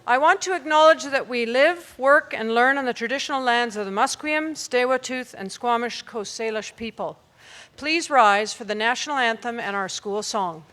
I want to acknowledge that we live, work, and learn on the traditional lands of the Musqueam, Tsleil-Waututh, and Squamish Coast Salish people. Please rise for the national anthem and our school song.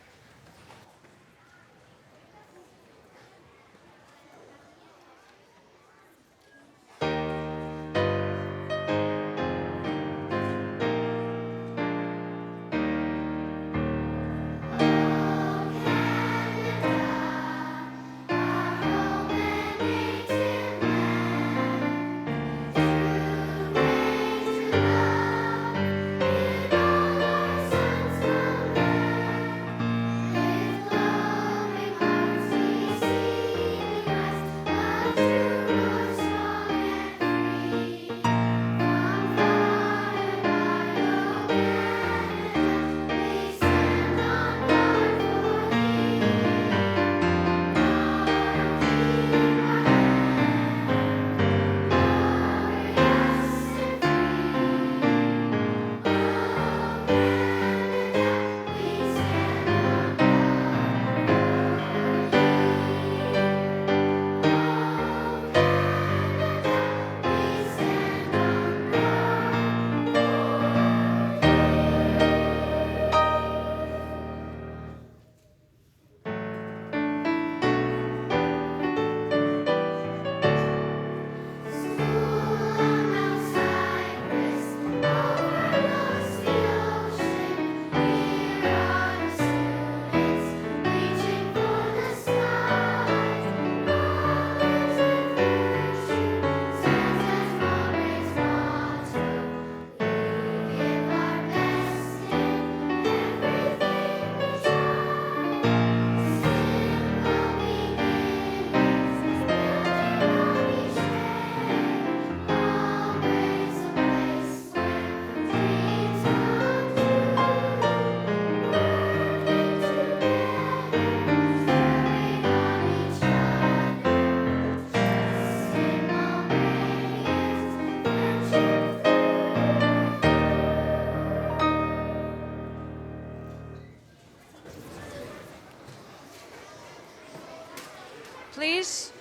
Please.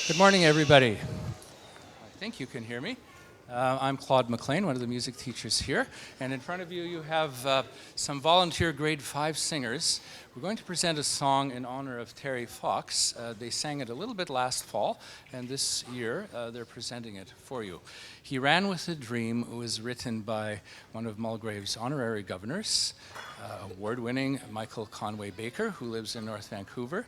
Good morning, everybody. I think you can hear me. I'm Claude McLean, one of the music teachers here. And in front of you, you have some volunteer grade 5 singers. We're going to present a song in honor of Terry Fox. They sang it a little bit last fall, and this year they're presenting it for you. He Ran with a Dream was written by one of Mulgrave's honorary governors, award-winning Michael Conway Baker, who lives in North Vancouver.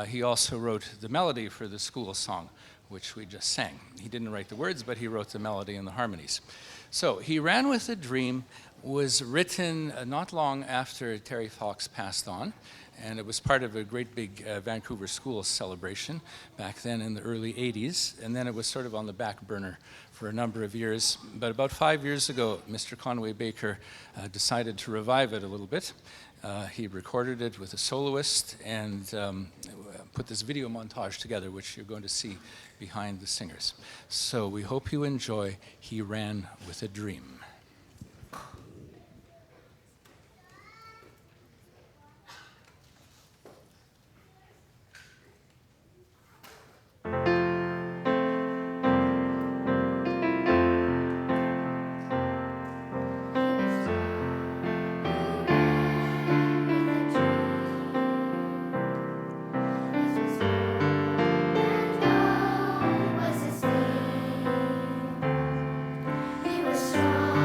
He also wrote the melody for the school song, which we just sang. He didn't write the words, but he wrote the melody and the harmonies. So, He Ran with a Dream was written not long after Terry Fox passed on, and it was part of a great big Vancouver school celebration back then in the early 80s, and then it was sort of on the back burner for a number of years. But about 5 years ago, Mr. Conway Baker decided to revive it a little bit. He recorded it with a soloist and put this video montage together, which you're going to see behind the singers. So we hope you enjoy He Ran with a Dream. Strong.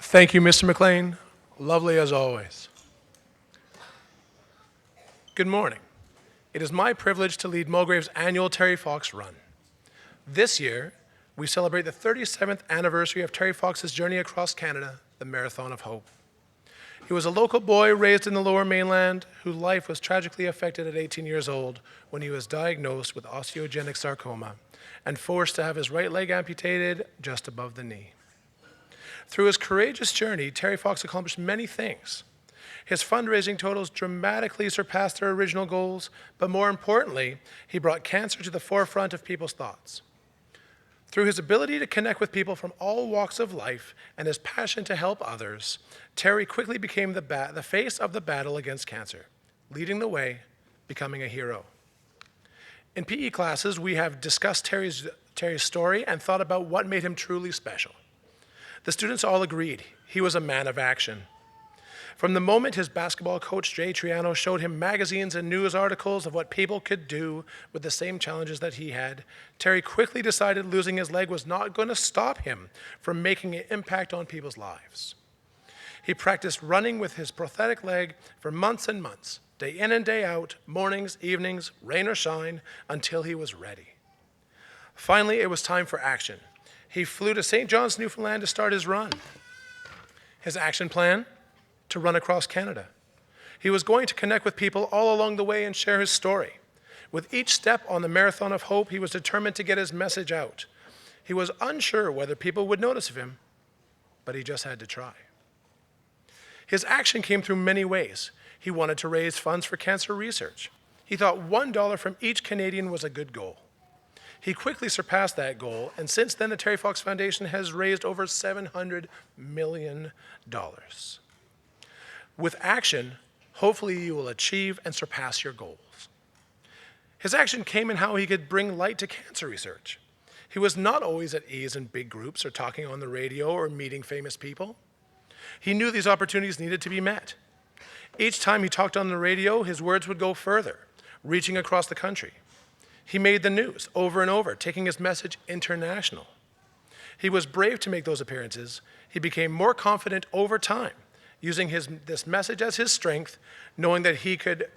Thank you, Mr. McLean. Lovely as always. Good morning. It is my privilege to lead Mulgrave's annual Terry Fox Run. This year, we celebrate the 37th anniversary of Terry Fox's journey across Canada, the Marathon of Hope. He was a local boy raised in the Lower Mainland whose life was tragically affected at 18 years old when he was diagnosed with osteogenic sarcoma and forced to have his right leg amputated just above the knee. Through his courageous journey, Terry Fox accomplished many things. His fundraising totals dramatically surpassed their original goals, but more importantly, he brought cancer to the forefront of people's thoughts. Through his ability to connect with people from all walks of life and his passion to help others, Terry quickly became the face of the battle against cancer, leading the way, becoming a hero. In PE classes, we have discussed Terry's story and thought about what made him truly special. The students all agreed he was a man of action. From the moment his basketball coach, Jay Triano, showed him magazines and news articles of what people could do with the same challenges that he had, Terry quickly decided losing his leg was not going to stop him from making an impact on people's lives. He practiced running with his prosthetic leg for months and months, day in and day out, mornings, evenings, rain or shine, until he was ready. Finally, it was time for action. He flew to St. John's, Newfoundland to start his run. His action plan? To run across Canada. He was going to connect with people all along the way and share his story. With each step on the Marathon of Hope, he was determined to get his message out. He was unsure whether people would notice of him, but he just had to try. His action came through many ways. He wanted to raise funds for cancer research. He thought $1 from each Canadian was a good goal. He quickly surpassed that goal, and since then the Terry Fox Foundation has raised over $700 million. With action, hopefully you will achieve and surpass your goals. His action came in how he could bring light to cancer research. He was not always at ease in big groups or talking on the radio or meeting famous people. He knew these opportunities needed to be met. Each time he talked on the radio, his words would go further, reaching across the country. He made the news over and over, taking his message international. He was brave to make those appearances. He became more confident over time, using this message as his strength, knowing that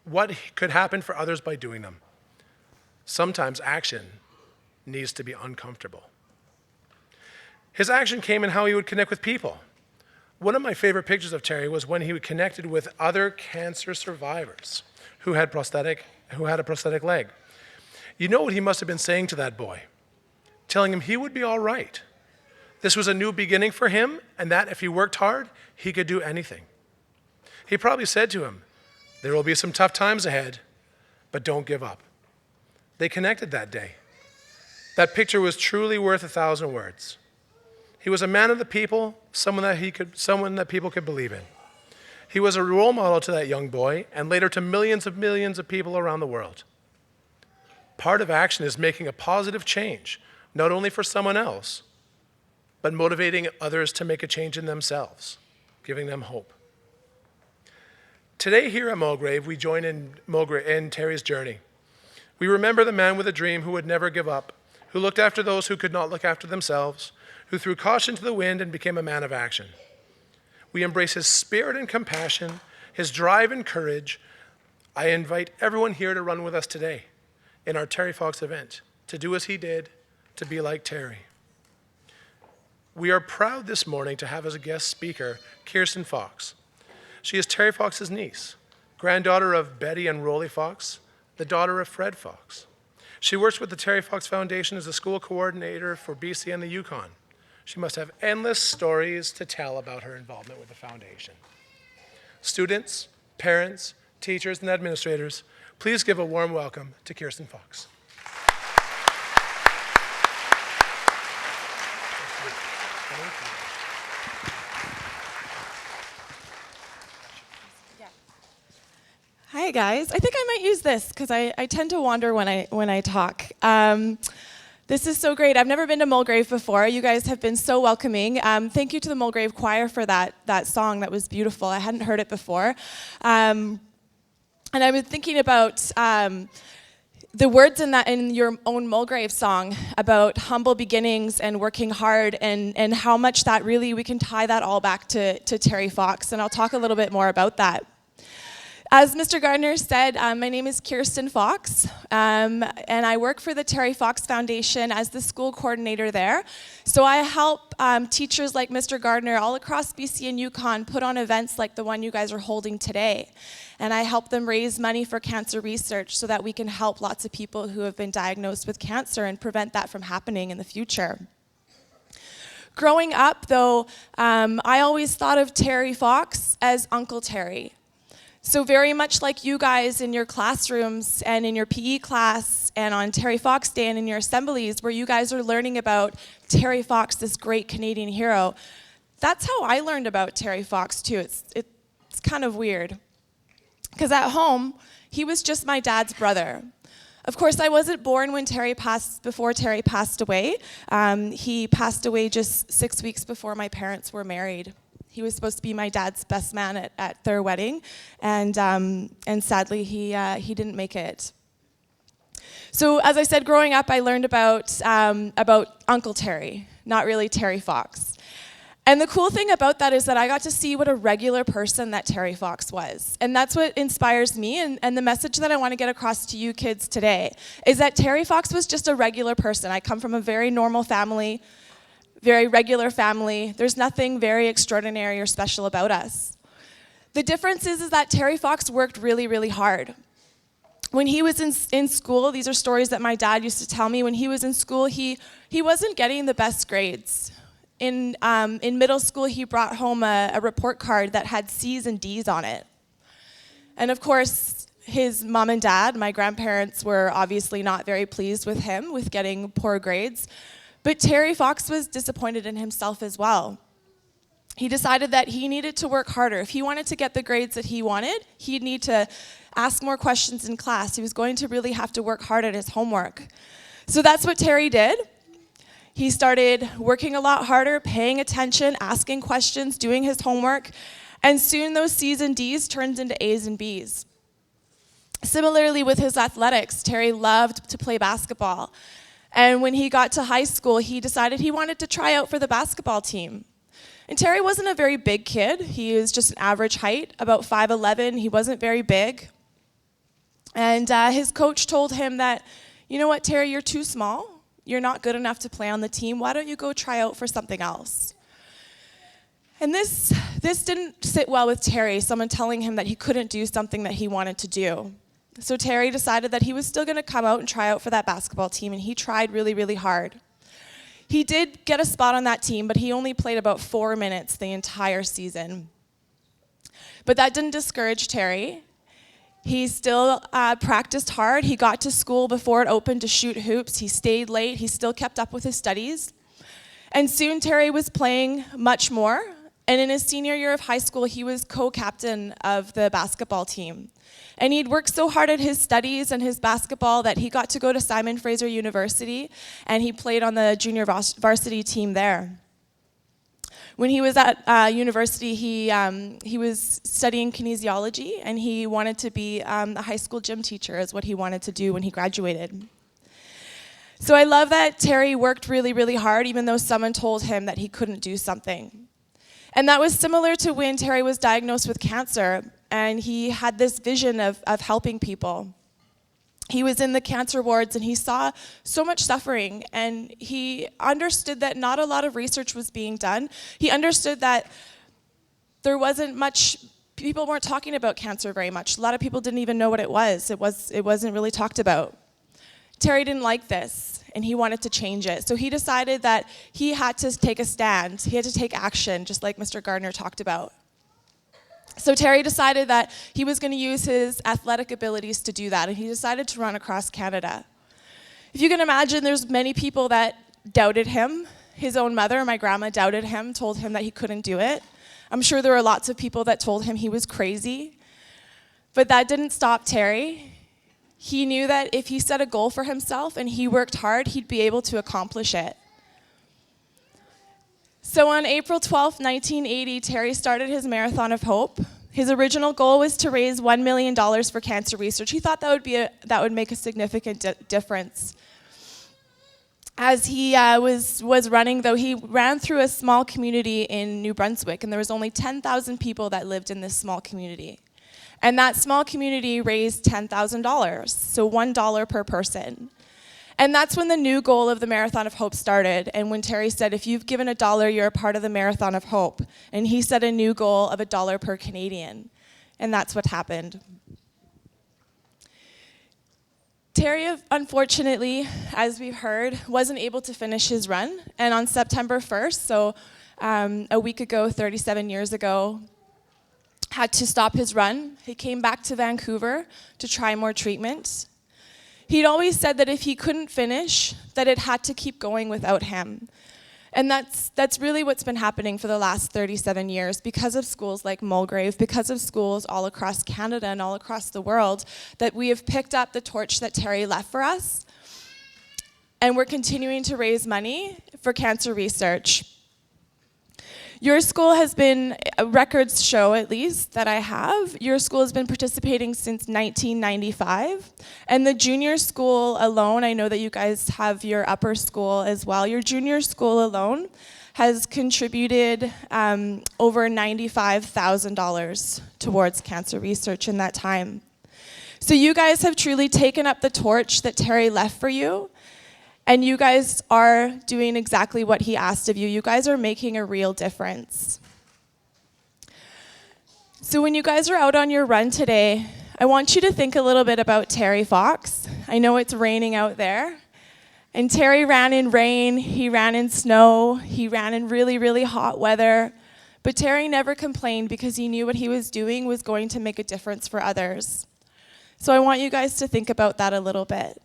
what could happen for others by doing them. Sometimes action needs to be uncomfortable. His action came in how he would connect with people. One of my favorite pictures of Terry was when he connected with other cancer survivors who had a prosthetic leg. You know what he must have been saying to that boy? Telling him he would be all right. This was a new beginning for him, and that if he worked hard, he could do anything. He probably said to him, "There will be some tough times ahead, but don't give up." They connected that day. That picture was truly worth 1,000 words. He was a man of the people, someone that people could believe in. He was a role model to that young boy, and later to millions of people around the world. Part of action is making a positive change, not only for someone else, but motivating others to make a change in themselves, giving them hope. Today here at Mulgrave, we join in Terry's journey. We remember the man with a dream who would never give up, who looked after those who could not look after themselves, who threw caution to the wind and became a man of action. We embrace his spirit and compassion, his drive and courage. I invite everyone here to run with us today in our Terry Fox event, to do as he did, to be like Terry. We are proud this morning to have as a guest speaker, Kirsten Fox. She is Terry Fox's niece, granddaughter of Betty and Rolly Fox, the daughter of Fred Fox. She works with the Terry Fox Foundation as a school coordinator for BC and the Yukon. She must have endless stories to tell about her involvement with the foundation. Students, parents, teachers, and administrators, please give a warm welcome to Kirsten Fox. Hi guys, I think I might use this because I tend to wander when I talk. This is so great. I've never been to Mulgrave before. You guys have been so welcoming. Thank you to the Mulgrave Choir for that song. That was beautiful. I hadn't heard it before. And I was thinking about the words in your own Mulgrave song about humble beginnings and working hard and how much that really, we can tie that all back to Terry Fox, and I'll talk a little bit more about that. As Mr. Gardner said, my name is Kirsten Fox, and I work for the Terry Fox Foundation as the school coordinator there. So I help teachers like Mr. Gardner all across BC and Yukon put on events like the one you guys are holding today. And I help them raise money for cancer research so that we can help lots of people who have been diagnosed with cancer and prevent that from happening in the future. Growing up, though, I always thought of Terry Fox as Uncle Terry. So very much like you guys in your classrooms and in your PE class and on Terry Fox Day and in your assemblies where you guys are learning about Terry Fox, this great Canadian hero, that's how I learned about Terry Fox too. It's kind of weird. Because at home, he was just my dad's brother. Of course, I wasn't born when before Terry passed away. He passed away just 6 weeks before my parents were married. He was supposed to be my dad's best man at their wedding, and sadly, he didn't make it. So, as I said, growing up, I learned about Uncle Terry, not really Terry Fox. And the cool thing about that is that I got to see what a regular person that Terry Fox was. And that's what inspires me, and the message that I want to get across to you kids today is that Terry Fox was just a regular person. I come from a very normal family, very regular family. There's nothing very extraordinary or special about us. The difference is that Terry Fox worked really, really hard. When he was in school, these are stories that my dad used to tell me, when he was in school, he wasn't getting the best grades. In middle school, he brought home a report card that had C's and D's on it. And of course, his mom and dad, my grandparents, were obviously not very pleased with him, with getting poor grades. But Terry Fox was disappointed in himself as well. He decided that he needed to work harder. If he wanted to get the grades that he wanted, he'd need to ask more questions in class. He was going to really have to work hard at his homework. So that's what Terry did. He started working a lot harder, paying attention, asking questions, doing his homework, and soon those C's and D's turned into A's and B's. Similarly with his athletics, Terry loved to play basketball. And when he got to high school, he decided he wanted to try out for the basketball team. And Terry wasn't a very big kid. He was just an average height, about 5'11". He wasn't very big. And his coach told him that, you know what, Terry, you're too small. You're not good enough to play on the team. Why don't you go try out for something else? And this didn't sit well with Terry, someone telling him that he couldn't do something that he wanted to do. So Terry decided that he was still going to come out and try out for that basketball team, and he tried really, really hard. He did get a spot on that team, but he only played about 4 minutes the entire season. But that didn't discourage Terry. He still practiced hard. He got to school before it opened to shoot hoops. He stayed late. He still kept up with his studies. And soon Terry was playing much more. And in his senior year of high school, he was co-captain of the basketball team. And he'd worked so hard at his studies and his basketball that he got to go to Simon Fraser University, and he played on the junior varsity team there. When he was at university, he was studying kinesiology, and he wanted to be a high school gym teacher, is what he wanted to do when he graduated. So I love that Terry worked really, really hard, even though someone told him that he couldn't do something. And that was similar to when Terry was diagnosed with cancer, and he had this vision of helping people. He was in the cancer wards, and he saw so much suffering, and he understood that not a lot of research was being done. He understood that there wasn't much, people weren't talking about cancer very much. A lot of people didn't even know what it was. It wasn't really talked about. Terry didn't like this, and he wanted to change it. So he decided that he had to take a stand. He had to take action, just like Mr. Gardner talked about. So Terry decided that he was going to use his athletic abilities to do that, and he decided to run across Canada. If you can imagine, there's many people that doubted him. His own mother, my grandma, doubted him, told him that he couldn't do it. I'm sure there were lots of people that told him he was crazy. But that didn't stop Terry. He knew that if he set a goal for himself and he worked hard, he'd be able to accomplish it. So on April 12th, 1980, Terry started his Marathon of Hope. His original goal was to raise $1 million for cancer research. He thought that would make a significant difference. As he was running, though, he ran through a small community in New Brunswick, and there was only 10,000 people that lived in this small community. And that small community raised $10,000, so $1 per person. And that's when the new goal of the Marathon of Hope started, and when Terry said, if you've given $1, you're a part of the Marathon of Hope. And he set a new goal of $1 per Canadian, and that's what happened. Terry, unfortunately, as we've heard, wasn't able to finish his run, and on September 1st, so a week ago, 37 years ago, had to stop his run. He came back to Vancouver to try more treatment. He'd always said that if he couldn't finish, that it had to keep going without him. And that's really what's been happening for the last 37 years because of schools like Mulgrave, because of schools all across Canada and all across the world, that we have picked up the torch that Terry left for us, and we're continuing to raise money for cancer research. Your school has been, records show at least that I have, your school has been participating since 1995. And the junior school alone, I know that you guys have your upper school as well, your junior school alone has contributed over $95,000 towards cancer research in that time. So you guys have truly taken up the torch that Terry left for you. And you guys are doing exactly what he asked of you. You guys are making a real difference. So when you guys are out on your run today, I want you to think a little bit about Terry Fox. I know it's raining out there. And Terry ran in rain, he ran in snow, he ran in really, really hot weather. But Terry never complained because he knew what he was doing was going to make a difference for others. So I want you guys to think about that a little bit.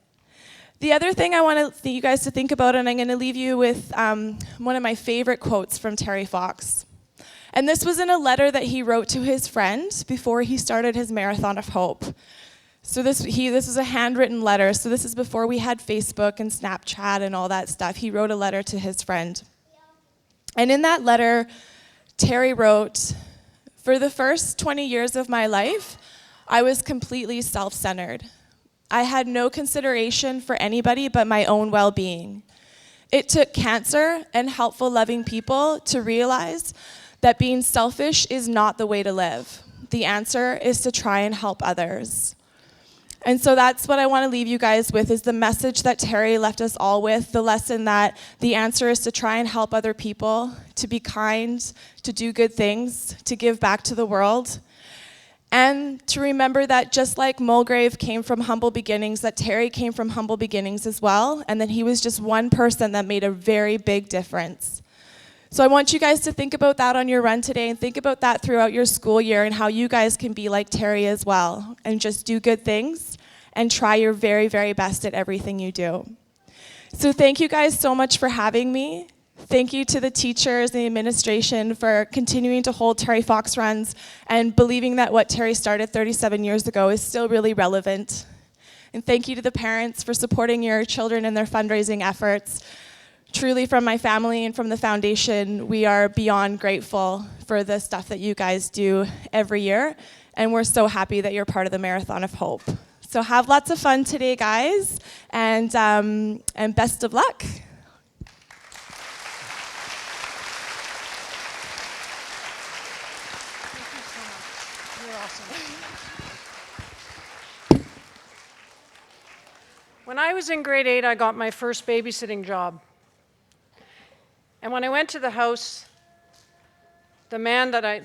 The other thing I want you guys to think about, and I'm going to leave you with one of my favorite quotes from Terry Fox. And this was in a letter that he wrote to his friend before he started his Marathon of Hope. So this was a handwritten letter. So this is before we had Facebook and Snapchat and all that stuff. He wrote a letter to his friend. And in that letter, Terry wrote, "For the first 20 years of my life, I was completely self-centered. I had no consideration for anybody but my own well-being. It took cancer and helpful, loving people to realize that being selfish is not the way to live. The answer is to try and help others." And so that's what I want to leave you guys with, is the message that Terry left us all with, the lesson that the answer is to try and help other people, to be kind, to do good things, to give back to the world. And to remember that just like Mulgrave came from humble beginnings, that Terry came from humble beginnings as well, and that he was just one person that made a very big difference. So I want you guys to think about that on your run today, and think about that throughout your school year, and how you guys can be like Terry as well, and just do good things, and try your very, very best at everything you do. So thank you guys so much for having me. Thank you to the teachers and the administration for continuing to hold Terry Fox runs and believing that what Terry started 37 years ago is still really relevant. And thank you to the parents for supporting your children in their fundraising efforts. Truly, from my family and from the foundation, we are beyond grateful for the stuff that you guys do every year. And we're so happy that you're part of the Marathon of Hope. So have lots of fun today, guys, and best of luck. When I was in grade 8, I got my first babysitting job. And when I went to the house, the man that I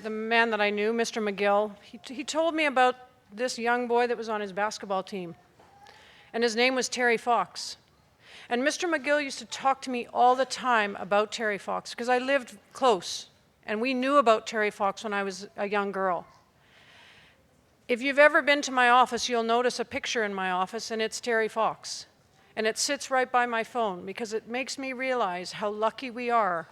knew, Mr. McGill, he told me about this young boy that was on his basketball team. And his name was Terry Fox. And Mr. McGill used to talk to me all the time about Terry Fox, because I lived close, and we knew about Terry Fox when I was a young girl. If you've ever been to my office, you'll notice a picture in my office, and it's Terry Fox. And it sits right by my phone, because it makes me realize how lucky we are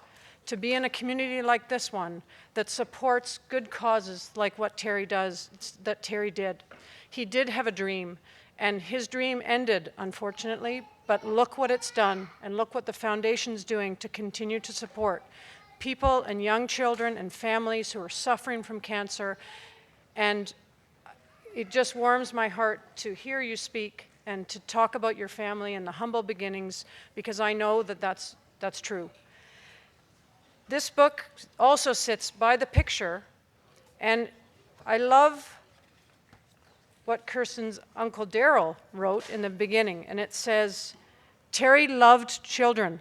to be in a community like this one that supports good causes like what Terry does, that Terry did. He did have a dream, and his dream ended, unfortunately, but look what it's done, and look what the foundation's doing to continue to support people and young children and families who are suffering from cancer. And it just warms my heart to hear you speak and to talk about your family and the humble beginnings, because I know that that's true. This book also sits by the picture, and I love what Kirsten's Uncle Daryl wrote in the beginning, and it says, Terry loved children.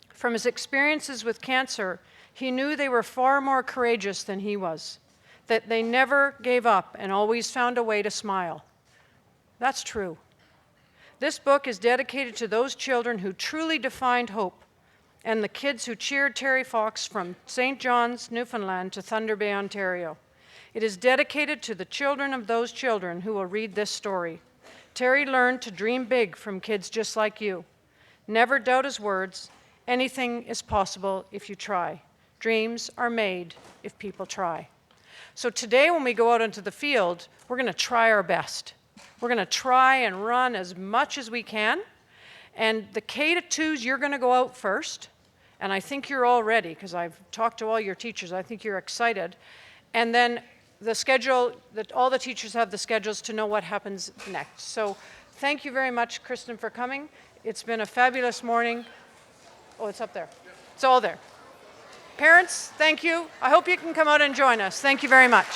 From his experiences with cancer, he knew they were far more courageous than he was, that they never gave up and always found a way to smile. That's true. This book is dedicated to those children who truly defined hope, and the kids who cheered Terry Fox from St. John's, Newfoundland to Thunder Bay, Ontario. It is dedicated to the children of those children who will read this story. Terry learned to dream big from kids just like you. Never doubt his words. Anything is possible if you try. Dreams are made if people try. So today when we go out into the field, we're going to try our best. We're going to try and run as much as we can. And the K to 2s, you're going to go out first. And I think you're all ready, because I've talked to all your teachers. I think you're excited. And then the schedule, all the teachers have the schedules to know what happens next. So thank you very much, Kirsten, for coming. It's been a fabulous morning. Oh, it's up there. It's all there. Parents, thank you. I hope you can come out and join us. Thank you very much.